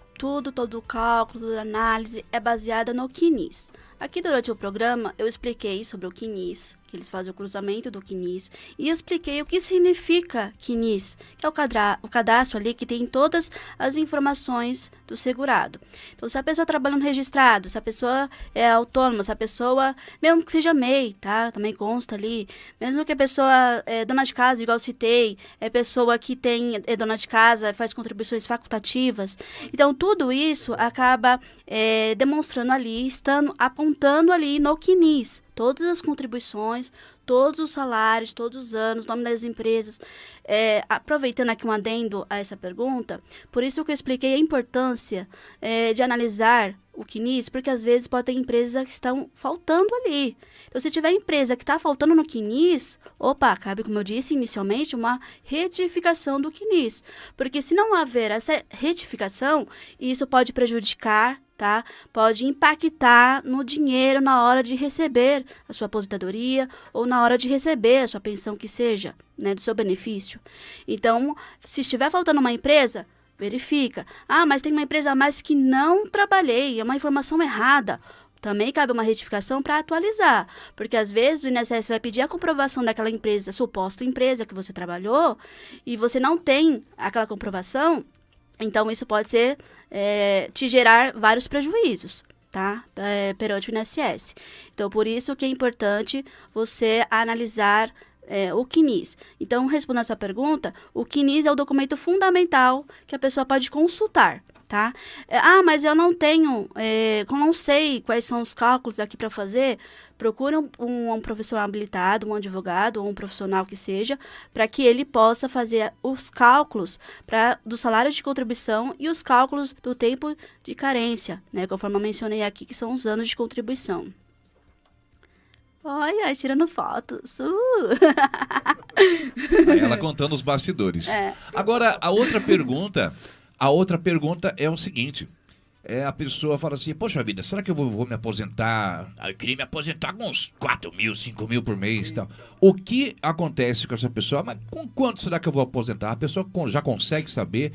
o cálculo, toda análise é baseada no CNIS. Aqui durante o programa eu expliquei sobre o CNIS, que eles fazem o cruzamento do CNIS, e eu expliquei o que significa CNIS, que é o cadastro ali que tem todas as informações do segurado. Então, se a pessoa trabalha no registrado, se a pessoa é autônoma, se a pessoa, mesmo que seja MEI, tá? Também consta ali, mesmo que a pessoa é dona de casa, igual eu citei, é pessoa que é dona de casa, faz contribuições facultativas. Então, tudo isso acaba demonstrando ali, apontando ali no CNIS, todas as contribuições, todos os salários, todos os anos, nome das empresas. Aproveitando aqui um adendo a essa pergunta, por isso que eu expliquei a importância de analisar o CNIS, porque às vezes pode ter empresas que estão faltando ali. Então, se tiver empresa que está faltando no CNIS, cabe, como eu disse inicialmente, uma retificação do CNIS. Porque se não haver essa retificação, isso pode prejudicar, tá? Pode impactar no dinheiro na hora de receber a sua aposentadoria ou na hora de receber a sua pensão, que seja, né, do seu benefício. Então, se estiver faltando uma empresa, verifica. Ah, mas tem uma empresa a mais que não trabalhei, é uma informação errada. Também cabe uma retificação para atualizar, porque às vezes o INSS vai pedir a comprovação daquela empresa, suposta empresa que você trabalhou, e você não tem aquela comprovação, então isso pode te gerar vários prejuízos, tá? Perante o INSS. Então, por isso que é importante você analisar o CNIS. Então, respondendo a sua pergunta, o CNIS é o documento fundamental que a pessoa pode consultar, tá? Mas eu não tenho, não sei quais são os cálculos aqui para fazer. Procure um profissional habilitado, um advogado ou um profissional que seja, para que ele possa fazer os cálculos do salário de contribuição e os cálculos do tempo de carência, né? Conforme eu mencionei aqui, que são os anos de contribuição. Olha, tirando fotos. Aí ela contando os bastidores. Agora, a outra pergunta é o seguinte. A pessoa fala assim: poxa vida, será que eu vou me aposentar? Eu queria me aposentar com uns 4 mil, 5 mil por mês e tal. O que acontece com essa pessoa? Mas com quanto será que eu vou aposentar? A pessoa já consegue saber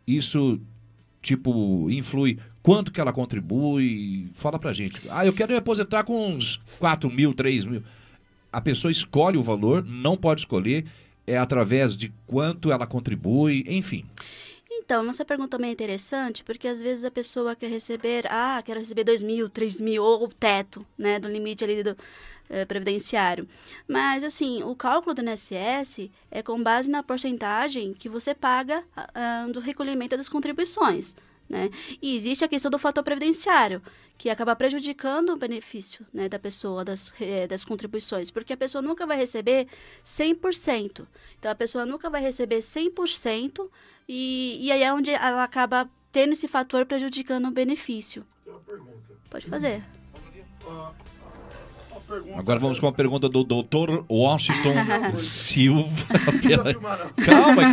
isso, tipo, influi? Quanto que ela contribui? Fala pra gente. Eu quero me aposentar com uns 4 mil, 3 mil. A pessoa escolhe o valor, não pode escolher, é através de quanto ela contribui, enfim. Então, essa pergunta também é interessante, porque às vezes a pessoa quer receber 2 mil, 3 mil, ou o teto, né, do limite ali do previdenciário. Mas, assim, o cálculo do INSS é com base na porcentagem que você paga do recolhimento das contribuições, né? E existe a questão do fator previdenciário, que acaba prejudicando o benefício, né, da pessoa, das contribuições, porque a pessoa nunca vai receber 100%. Então, a pessoa nunca vai receber 100%, e aí é onde ela acaba tendo esse fator prejudicando o benefício. Tem uma pergunta. Pode fazer. Agora vamos com a pergunta do Dr. Washington Silva.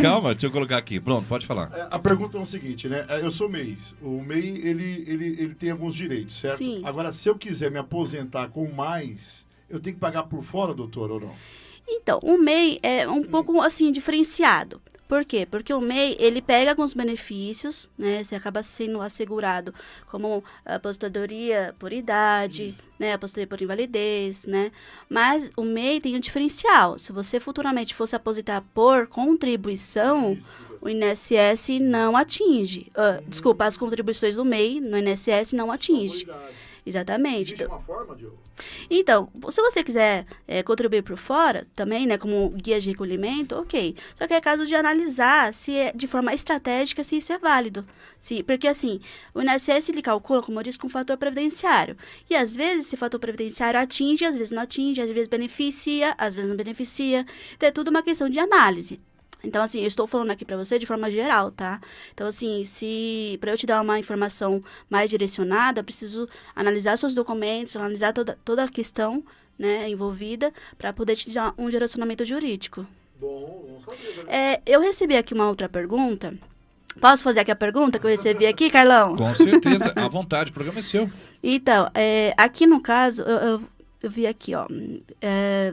Calma, deixa eu colocar aqui. Pronto, pode falar. A pergunta é o seguinte, né? Eu sou MEI. O MEI, ele tem alguns direitos, certo? Sim. Agora, se eu quiser me aposentar com mais, eu tenho que pagar por fora, doutor, ou não? Então, o MEI é um pouco, assim, diferenciado. Por quê? Porque o MEI, ele pega alguns benefícios, né? Você acaba sendo assegurado como aposentadoria por idade, né? Aposentadoria por invalidez, né? Mas o MEI tem um diferencial. Se você futuramente fosse aposentar por contribuição, o INSS não atinge. Desculpa, as contribuições do MEI no INSS não atinge. Exatamente. Existe uma forma, Diogo? Então, se você quiser contribuir por fora, também, né, como guia de recolhimento, ok. Só que é caso de analisar se de forma estratégica se isso é válido. Porque, assim, o INSS ele calcula, como eu disse, com o fator previdenciário. E, às vezes, esse fator previdenciário atinge, às vezes não atinge, às vezes beneficia, às vezes não beneficia. Então, é tudo uma questão de análise. Então, assim, eu estou falando aqui para você de forma geral, tá? Então, assim, para eu te dar uma informação mais direcionada, eu preciso analisar seus documentos, analisar toda a questão, né, envolvida, para poder te dar um direcionamento jurídico. Bom, vamos saber. Eu recebi aqui uma outra pergunta. Posso fazer aqui a pergunta que eu recebi aqui, Carlão? Com certeza, à vontade, o programa é seu. Então, aqui no caso, eu vi aqui, ó.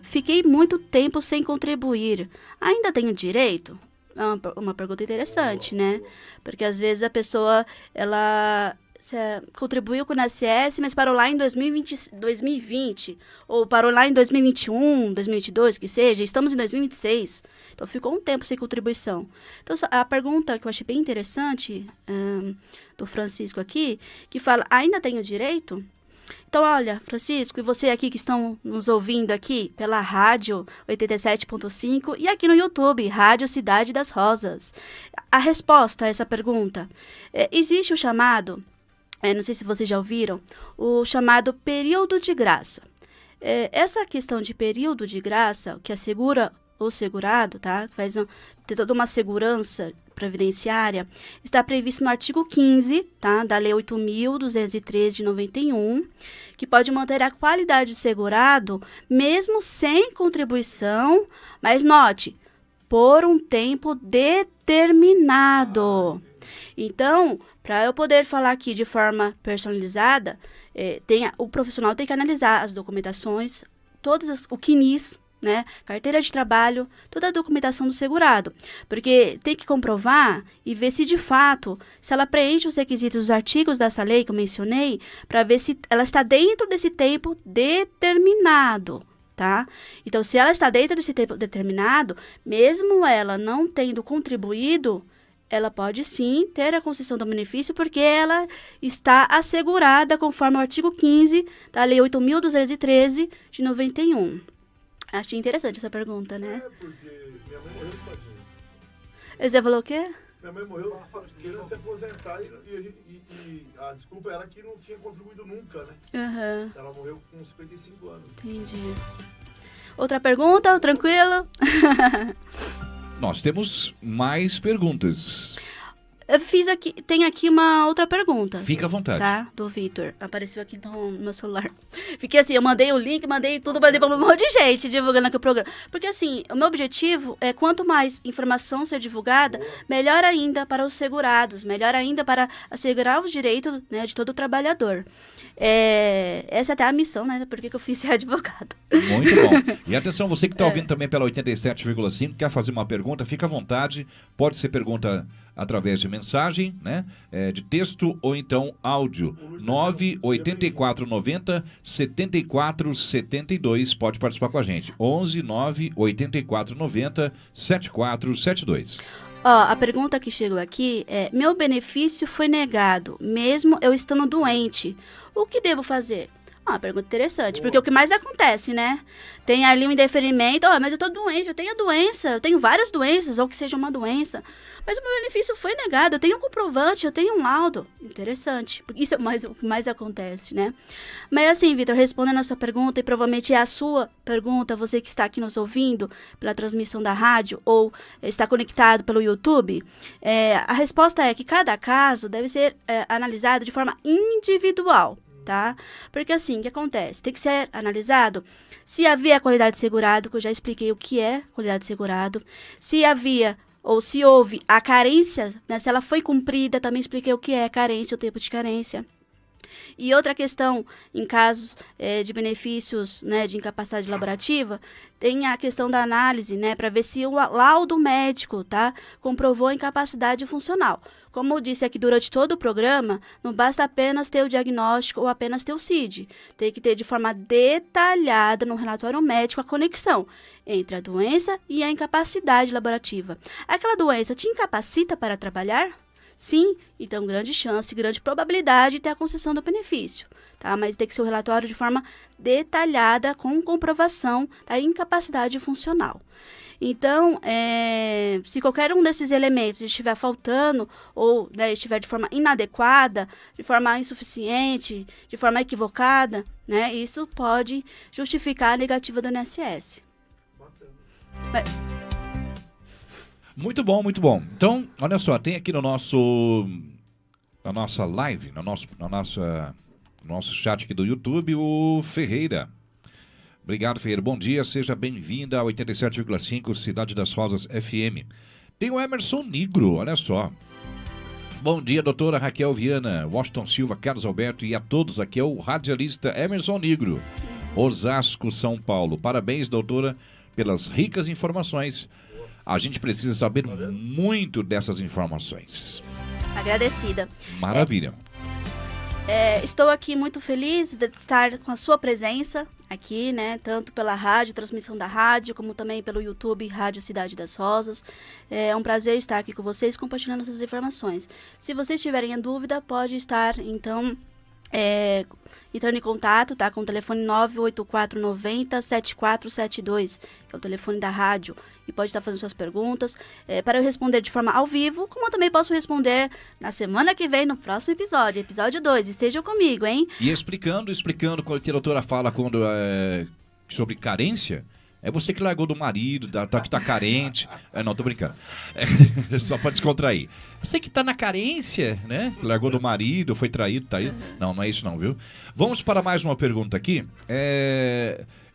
Fiquei muito tempo sem contribuir. Ainda tenho direito? É uma pergunta interessante, né? Porque às vezes a pessoa, ela contribuiu com o INSS, mas parou lá em 2020, ou parou lá em 2021, 2022, que seja. Estamos em 2026, então ficou um tempo sem contribuição. Então, a pergunta que eu achei bem interessante, do Francisco aqui, que fala, ainda tenho direito? Então, olha, Francisco, e você aqui que estão nos ouvindo aqui pela rádio 87.5 e aqui no YouTube, Rádio Cidade das Rosas. A resposta a essa pergunta, existe o chamado, não sei se vocês já ouviram, o chamado período de graça. Essa questão de período de graça, que assegura o segurado, tá? Tem toda uma segurança previdenciária, está previsto no artigo 15, tá? Da Lei 8.213 de 91, que pode manter a qualidade do segurado mesmo sem contribuição, mas note, por um tempo determinado. Então, para eu poder falar aqui de forma personalizada, o profissional tem que analisar as documentações, o CNIS, né, carteira de trabalho, toda a documentação do segurado, porque tem que comprovar e ver se de fato, se ela preenche os requisitos dos artigos dessa lei que eu mencionei, para ver se ela está dentro desse tempo determinado, tá? Então, se ela está dentro desse tempo determinado, mesmo ela não tendo contribuído, ela pode sim ter a concessão do benefício, porque ela está assegurada conforme o artigo 15 da Lei 8.213 de 91. Achei interessante essa pergunta, né? Porque minha mãe morreu tadinha. Você falou o quê? Minha mãe morreu querendo se aposentar e a desculpa era que não tinha contribuído nunca, né? Aham. Ela morreu com 55 anos. Entendi. Outra pergunta, tranquilo? Nós temos mais perguntas. Eu fiz aqui, tem aqui uma outra pergunta. Fica à vontade. Tá, do Vitor. Apareceu aqui então no meu celular. Fiquei assim, eu mandei o link, mandei tudo, mandei pra um monte de gente divulgando aqui o programa. Porque assim, o meu objetivo é quanto mais informação ser divulgada, melhor ainda para os segurados, melhor ainda para assegurar os direitos, né, de todo trabalhador. Essa é até a missão, né? Por que eu fiz ser advogado. Muito bom. E atenção, você que está ouvindo também pela 87,5, quer fazer uma pergunta, fica à vontade. Pode ser pergunta através de mensagem, né? De texto ou então áudio. 98490 7472. Pode participar com a gente. 11 98490 7472. A pergunta que chegou aqui é: meu benefício foi negado, mesmo eu estando doente. O que devo fazer? Uma pergunta interessante, porque o que mais acontece, né? Tem ali um indeferimento, mas eu tô doente, eu tenho a doença, eu tenho várias doenças, ou que seja uma doença, mas o meu benefício foi negado, eu tenho um comprovante, eu tenho um laudo. Interessante, isso é o que mais acontece, né? Mas assim, Vitor, respondendo a sua pergunta, e provavelmente é a sua pergunta, você que está aqui nos ouvindo pela transmissão da rádio, ou está conectado pelo YouTube, a resposta é que cada caso deve ser analisado de forma individual. Tá? Porque assim, o que acontece? Tem que ser analisado se havia qualidade de segurado, que eu já expliquei o que é qualidade de segurado, se havia ou se houve a carência, né, se ela foi cumprida, também expliquei o que é carência, o tempo de carência. E outra questão, em casos de benefícios, né, de incapacidade laborativa, tem a questão da análise, né, para ver se o laudo médico, tá, comprovou a incapacidade funcional. Como eu disse aqui durante todo o programa, não basta apenas ter o diagnóstico ou apenas ter o CID. Tem que ter de forma detalhada no relatório médico a conexão entre a doença e a incapacidade laborativa. Aquela doença te incapacita para trabalhar? Sim, então grande chance, grande probabilidade de ter a concessão do benefício, tá? Mas tem que ser o relatório de forma detalhada, com comprovação da incapacidade funcional. Então, se qualquer um desses elementos estiver faltando ou, né, estiver de forma inadequada, de forma insuficiente, de forma equivocada, né, isso pode justificar a negativa do INSS. Muito bom, muito bom. Então, olha só, tem aqui na nossa live, no nosso chat aqui do YouTube, o Ferreira. Obrigado, Ferreira. Bom dia, seja bem-vinda a 87,5 Cidade das Rosas FM. Tem o Emerson Negro, olha só. Bom dia, doutora Raquel Viana, Washington Silva, Carlos Alberto e a todos. Aqui é o radialista Emerson Negro, Osasco, São Paulo. Parabéns, doutora, pelas ricas informações. A gente precisa saber muito dessas informações. Agradecida. Maravilha. Estou aqui muito feliz de estar com a sua presença aqui, né? Tanto pela rádio, transmissão da rádio, como também pelo YouTube, Rádio Cidade das Rosas. É um prazer estar aqui com vocês, compartilhando essas informações. Se vocês tiverem dúvida, pode estar, então, entrando em contato, tá? Com o telefone 98490-7472, que é o telefone da rádio, e pode estar fazendo suas perguntas, para eu responder de forma ao vivo, como eu também posso responder na semana que vem, no próximo episódio, episódio 2. Estejam comigo, hein? E explicando quando a doutora fala sobre carência, é você que largou do marido, que tá carente. Não, tô brincando. Só pra descontrair. Você que tá na carência, né? Que largou do marido, foi traído, tá aí. Não é isso não, viu? Vamos para mais uma pergunta aqui.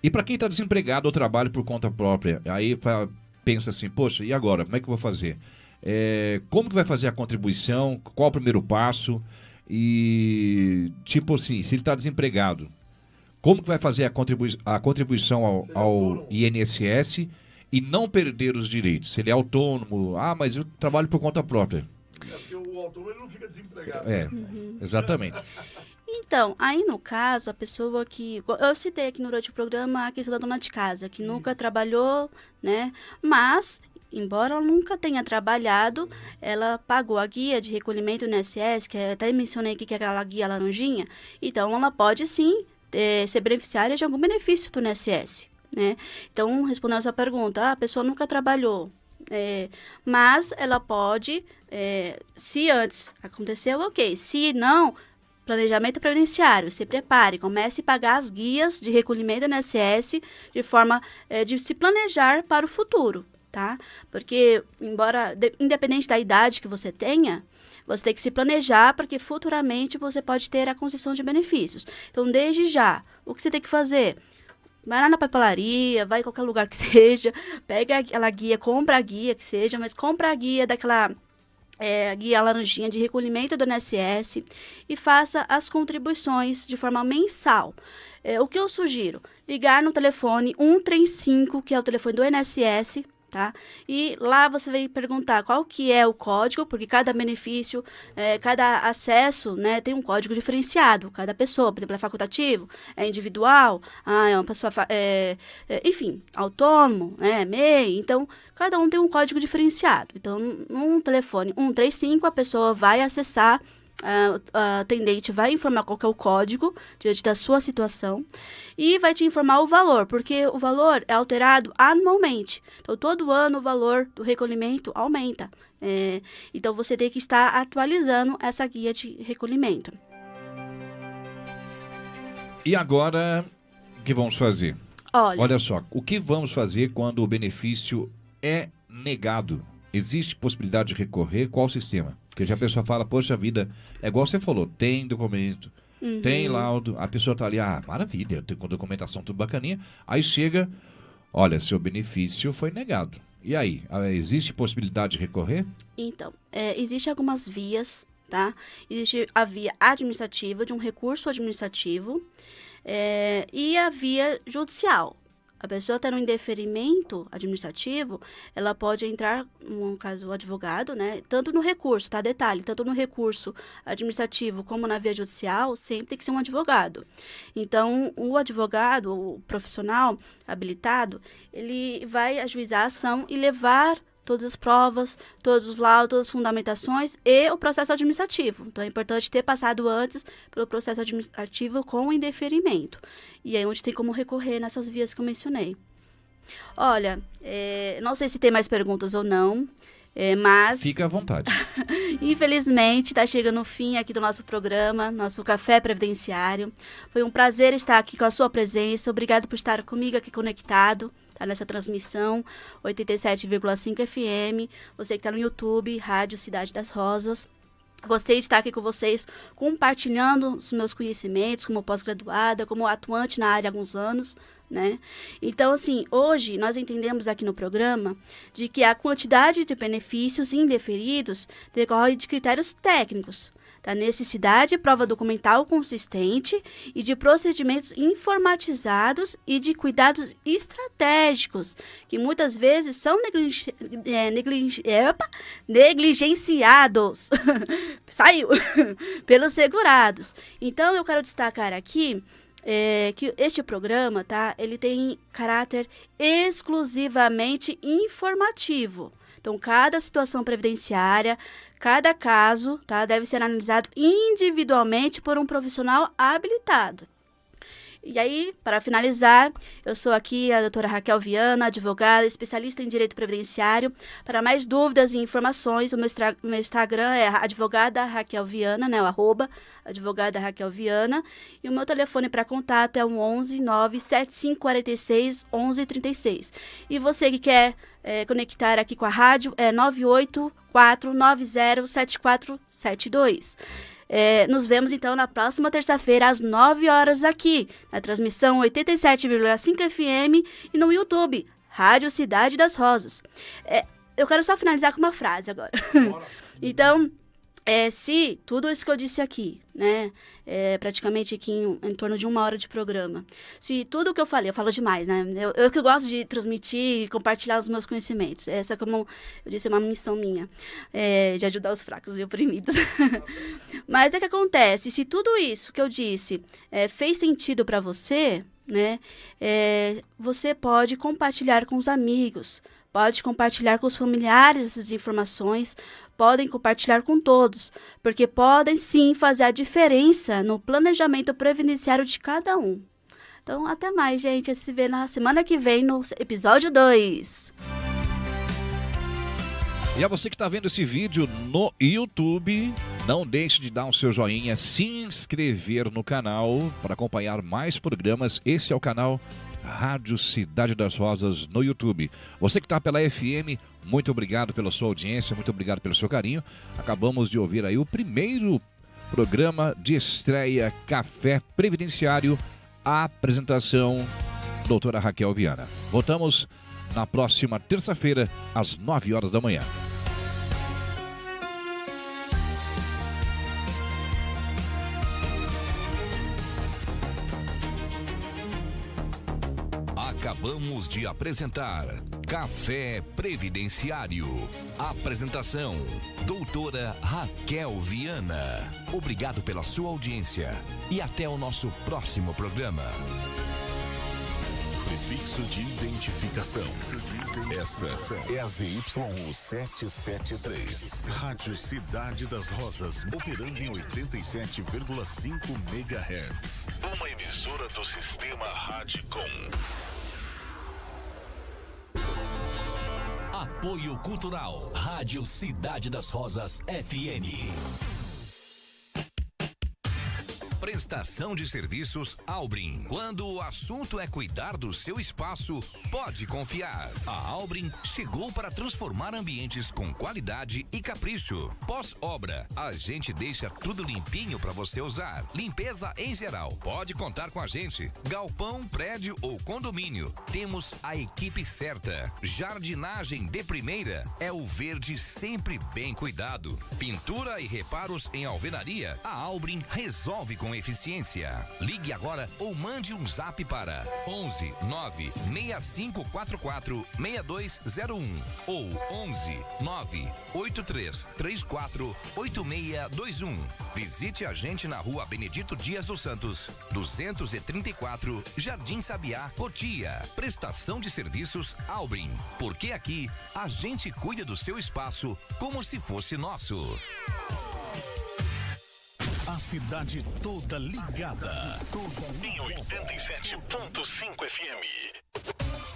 E para quem tá desempregado ou trabalha por conta própria, aí pensa assim, poxa, e agora? Como é que eu vou fazer? Como que vai fazer a contribuição? Qual o primeiro passo? E, tipo assim, se ele tá desempregado, como que vai fazer a contribuição ao INSS e não perder os direitos? Se ele é autônomo, mas eu trabalho por conta própria. Porque o autônomo ele não fica desempregado. Exatamente. Então, aí no caso, a pessoa que... Eu citei aqui durante o programa a questão da dona de casa, que nunca trabalhou, né? Mas, embora ela nunca tenha trabalhado, ela pagou a guia de recolhimento no INSS, que até mencionei aqui que é aquela guia laranjinha. Então, ela pode sim ser beneficiária de algum benefício do INSS, né? Então, respondendo a sua pergunta, a pessoa nunca trabalhou, mas ela pode, se antes aconteceu, ok. Se não, planejamento previdenciário, se prepare, comece a pagar as guias de recolhimento do INSS de forma de se planejar para o futuro, tá? Porque, independente da idade que você tenha, você tem que se planejar, porque futuramente você pode ter a concessão de benefícios. Então, desde já, o que você tem que fazer? Vai lá na papelaria, vai em qualquer lugar que seja, pega aquela guia, compra a guia que seja, mas compra a guia daquela guia laranjinha de recolhimento do INSS e faça as contribuições de forma mensal. O que eu sugiro? Ligar no telefone 135, que é o telefone do INSS, tá? E lá você vai perguntar qual que é o código, porque cada benefício, cada acesso, né, tem um código diferenciado, cada pessoa, por exemplo, é facultativo, é individual, é uma pessoa, enfim, autônomo, MEI, então, cada um tem um código diferenciado. Então, num telefone 135, a pessoa vai acessar, a atendente vai informar qual que é o código diante da sua situação e vai te informar o valor, porque o valor é alterado anualmente. Então, todo ano o valor do recolhimento aumenta. Então, você tem que estar atualizando essa guia de recolhimento. E agora, o que vamos fazer? Olha só, o que vamos fazer quando o benefício é negado? Existe possibilidade de recorrer? Qual o sistema? Porque já a pessoa fala, poxa vida, é igual você falou, tem documento, tem laudo, a pessoa tá ali, maravilha, tem com documentação tudo bacaninha, aí chega, olha, seu benefício foi negado. E aí, existe possibilidade de recorrer? Então, existem algumas vias, tá? Existe a via administrativa, de um recurso administrativo, e a via judicial. A pessoa tendo um indeferimento administrativo, ela pode entrar, no caso, o advogado, né? Tanto no recurso, tá? Detalhe, tanto no recurso administrativo como na via judicial, sempre tem que ser um advogado. Então, o advogado, o profissional habilitado, ele vai ajuizar a ação e levar todas as provas, todos os laudos, todas as fundamentações e o processo administrativo. Então, é importante ter passado antes pelo processo administrativo com o indeferimento. E aí, onde tem como recorrer nessas vias que eu mencionei. Olha, não sei se tem mais perguntas ou não, mas... Fica à vontade. Infelizmente, está chegando o fim aqui do nosso programa, nosso Café Previdenciário. Foi um prazer estar aqui com a sua presença. Obrigado por estar comigo aqui conectado. Tá nessa transmissão 87,5 FM, você que está no YouTube, Rádio Cidade das Rosas. Gostei de estar aqui com vocês, compartilhando os meus conhecimentos como pós-graduada, como atuante na área há alguns anos, né? Então, assim, hoje nós entendemos aqui no programa de que a quantidade de benefícios indeferidos decorre de critérios técnicos, da necessidade de prova documental consistente e de procedimentos informatizados e de cuidados estratégicos, que muitas vezes são negligenciados saiu pelos segurados. Então, eu quero destacar aqui que este programa, tá, ele tem caráter exclusivamente informativo. Então, cada situação previdenciária, cada caso, tá, deve ser analisado individualmente por um profissional habilitado. E aí, para finalizar, eu sou aqui a doutora Raquel Viana, advogada, especialista em direito previdenciário. Para mais dúvidas e informações, o meu Instagram é advogada Raquel Viana, né, o @ advogada Raquel Viana. E o meu telefone para contato é o 11 97546 1136. E você que quer conectar aqui com a rádio é 984907472. Nos vemos, então, na próxima terça-feira, às 9 horas aqui, na transmissão 87,5 FM e no YouTube, Rádio Cidade das Rosas. Eu quero só finalizar com uma frase agora. Então, se tudo isso que eu disse aqui, né, praticamente aqui em torno de 1 hora de programa, se tudo o que eu falei, eu falo demais, né, eu que gosto de transmitir e compartilhar os meus conhecimentos, essa, como eu disse, é uma missão minha, de ajudar os fracos e oprimidos. Mas que acontece, se tudo isso que eu disse fez sentido para você, né, você pode compartilhar com os amigos, pode compartilhar com os familiares essas informações, podem compartilhar com todos, porque podem sim fazer a diferença no planejamento previdenciário de cada um. Então, até mais, gente. A gente se vê na semana que vem no episódio 2. E a você que está vendo esse vídeo no YouTube, não deixe de dar o seu joinha, se inscrever no canal para acompanhar mais programas. Esse é o canal Rádio Cidade das Rosas no YouTube. Você que está pela FM, muito obrigado pela sua audiência, muito obrigado pelo seu carinho. Acabamos de ouvir aí o primeiro programa de estreia Café Previdenciário, a apresentação doutora Raquel Viana. Voltamos na próxima terça-feira, às 9 horas da manhã. Acabamos de apresentar Café Previdenciário. Apresentação, doutora Raquel Viana. Obrigado pela sua audiência e até o nosso próximo programa. Prefixo de identificação. Essa é a ZYU 773. Rádio Cidade das Rosas, operando em 87,5 MHz. Uma emissora do sistema Radicom. Apoio Cultural, Rádio Cidade das Rosas FM. Prestação de serviços Albrim. Quando o assunto é cuidar do seu espaço, pode confiar. A Albrim chegou para transformar ambientes com qualidade e capricho. Pós-obra, a gente deixa tudo limpinho para você usar. Limpeza em geral. Pode contar com a gente. Galpão, prédio ou condomínio. Temos a equipe certa. Jardinagem de primeira é o verde sempre bem cuidado. Pintura e reparos em alvenaria. A Albrim resolve com eficiência. Ligue agora ou mande um zap para 11 9 6544 6201 ou 11 9 83 34 8621. Visite a gente na Rua Benedito Dias dos Santos, 234, Jardim Sabiá, Cotia. Prestação de serviços Albrim, porque aqui a gente cuida do seu espaço como se fosse nosso. A cidade toda ligada. Em 87,5 FM.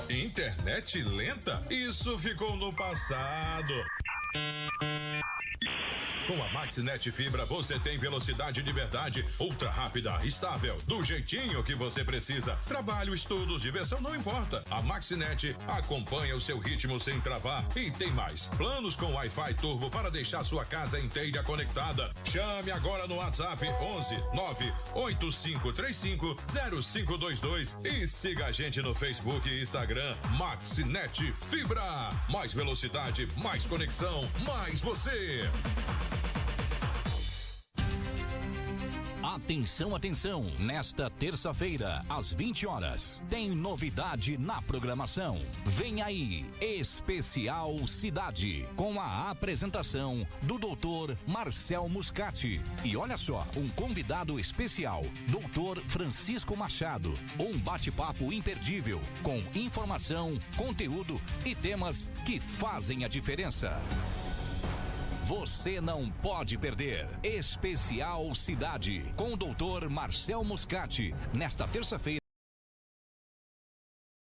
Internet lenta? Isso ficou no passado. Com a Maxinet Fibra você tem velocidade de verdade, ultra rápida, estável, do jeitinho que você precisa. Trabalho, estudos, diversão, não importa. A Maxinet acompanha o seu ritmo sem travar e tem mais. Planos com Wi-Fi Turbo para deixar sua casa inteira conectada. Chame agora no WhatsApp 11 98535 0522 e siga a gente no Facebook e Instagram. Maxinet Fibra. Mais velocidade, mais conexão, mais você. Atenção, atenção! Nesta terça-feira, às 20 horas, tem novidade na programação. Vem aí, Especial Cidade, com a apresentação do Dr. Marcel Muscati. E olha só, um convidado especial, Dr. Francisco Machado. Um bate-papo imperdível, com informação, conteúdo e temas que fazem a diferença. Você não pode perder. Especial Cidade, com o Dr. Marcel Muscati, nesta terça-feira.